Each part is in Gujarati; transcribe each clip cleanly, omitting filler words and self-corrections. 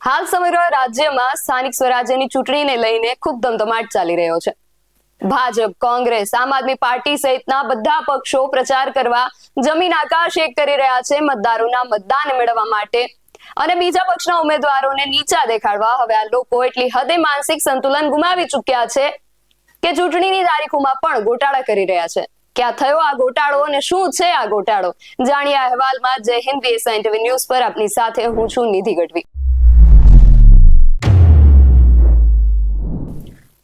હાલ સમગ્ર રાજ્યમાં સ્થાનિક સ્વરાજ્યની ચૂંટણીને લઈને ખૂબ ધમધમાટ ચાલી રહ્યો છે। ભાજપ, કોંગ્રેસ, આમ આદમી પાર્ટી સહિતના બધા પક્ષો પ્રચાર કરવા જમીન આકાશ એક કરી રહ્યા છે મતદારોના મતદાન મેળવવા માટે અને બીજા પક્ષના ઉમેદવારોને નીચા દેખાડવા હવે આ લોકો એટલી હદે માનસિક સંતુલન ગુમાવી ચૂક્યા છે કે ચૂંટણીની તારીખોમાં પણ ગોટાળા કરી રહ્યા છે। ક્યાં થયો આ ગોટાળો અને શું છે આ ગોટાળો, જાણીએ આ અહેવાલમાં। જય હિન્દ, BSI TV ન્યૂઝ પર આપની સાથે હું છું નિધિ ગઢવી।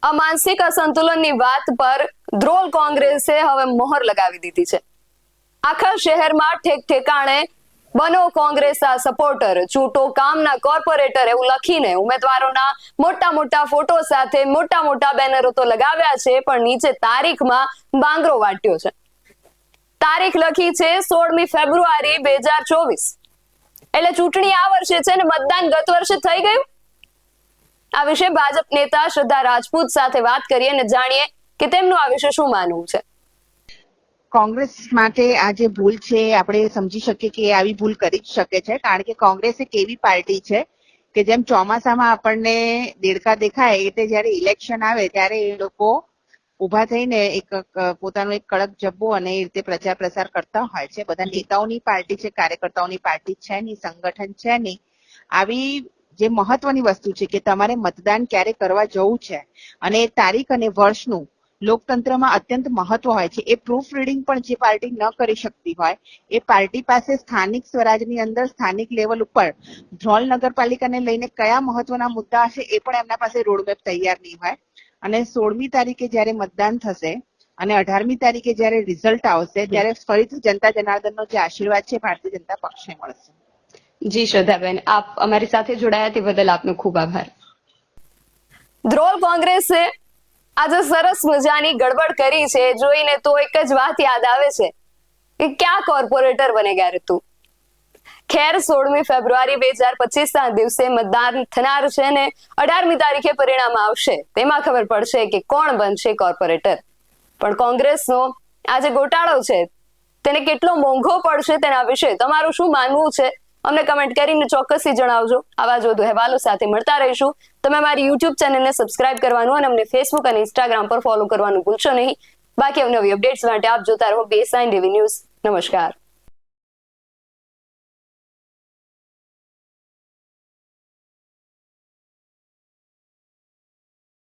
આ માનસિક અસંતુલનની વાત પર ધ્રોલ કોંગ્રેસે હવે મોહર લગાવી દીધી છે। આખા શહેરમાં ઠેક ઠેકાણે બનો કોંગ્રેસના સપોર્ટર, ચૂંટો કામના કોર્પોરેટર એવું લખીને ઉમેદવારોના મોટા મોટા ફોટો સાથે મોટા મોટા બેનરો તો લગાવ્યા છે, પણ નીચે તારીખમાં બાંગરો વાટ્યો છે। તારીખ લખી છે 16મી ફેબ્રુઆરી 2024, એટલે ચૂંટણી આ વર્ષે છે ને મતદાન ગત વર્ષે થઈ ગયું। આ વિશે ભાજપ નેતા શ્રદ્ધા રાજપૂત સાથે વાત કરીએ અને જાણીએ કે તેમનું આ વિશે શું માનવું છે। કોંગ્રેસ માટે આ જે ભૂલ છે આપણે સમજી શકીએ કે આવી ભૂલ કરી જ શકે છે, કારણ કે કોંગ્રેસ એક એવી પાર્ટી છે કે જેમ ચોમાસામાં આપણને દેડકા દેખાય એટલે જયારે ઇલેક્શન આવે ત્યારે એ લોકો ઉભા થઈને એક પોતાનો એક કડક જબ્બો અને એ રીતે પ્રચાર પ્રસાર કરતા હોય છે। બધા નેતાઓની પાર્ટી છે, કાર્યકર્તાઓની પાર્ટી છે નહીં, સંગઠન છે નહીં। આવી જે મહત્વની વસ્તુ છે કે તમારે મતદાન ક્યારે કરવા જવું છે અને એ તારીખ અને વર્ષનું લોકતંત્રમાં અત્યંત મહત્વ હોય છે। એ પ્રૂફ રીડિંગ પણ જે પાર્ટી ન કરી શકતી હોય એ પાર્ટી પાસે સ્થાનિક સ્વરાજની અંદર સ્થાનિક લેવલ ઉપર ધ્રોલ નગરપાલિકાને લઈને કયા મહત્વના મુદ્દા હશે એ પણ એમના પાસે રોડમેપ તૈયાર નહીં હોય। અને 16મી તારીખે જયારે મતદાન થશે અને 18મી તારીખે જયારે રિઝલ્ટ આવશે ત્યારે ફરીથી જનતા જનાર્દનનો જે આશીર્વાદ છે ભારતીય જનતા પક્ષને મળશે। જી શ્રદ્ધાબેન, આપ અમારી સાથે જોડાયા તે બદલ આપનો ખૂબ આભાર। ધ્રોલ કોંગ્રેસે આજે સરસ મજાની ગડબડ કરી છે, જોઈને તો એક જ વાત યાદ આવે છે કે ક્યાં કોર્પોરેટર બનેગા રે તું। ખેર 16મી ફેબ્રુઆરી 2025ના દિવસે મતદાન થનાર છે ને 18મી તારીખે પરિણામ આવશે, તેમાં ખબર પડશે કે કોણ બનશે કોર્પોરેટર। પણ કોંગ્રેસનો આ જે ગોટાળો છે તેને કેટલો મોંઘો પડશે તેના વિશે તમારું શું માનવું છે અમને કમેન્ટ કરીને ચોક્કસથી જણાવજો। આવા જ વધુ અહેવાલો સાથે મળતા રહીશું। તમે અમારી YouTube ચેનલને સબસ્ક્રાઇબ કરવાનું અને અમને Facebook અને Instagram પર ફોલો કરવાનું ભૂલશો નહીં। બાકી અવનવી અપડેટ્સ માટે આપ જોતા રહો BSI TV ન્યૂઝ। નમસ્કાર।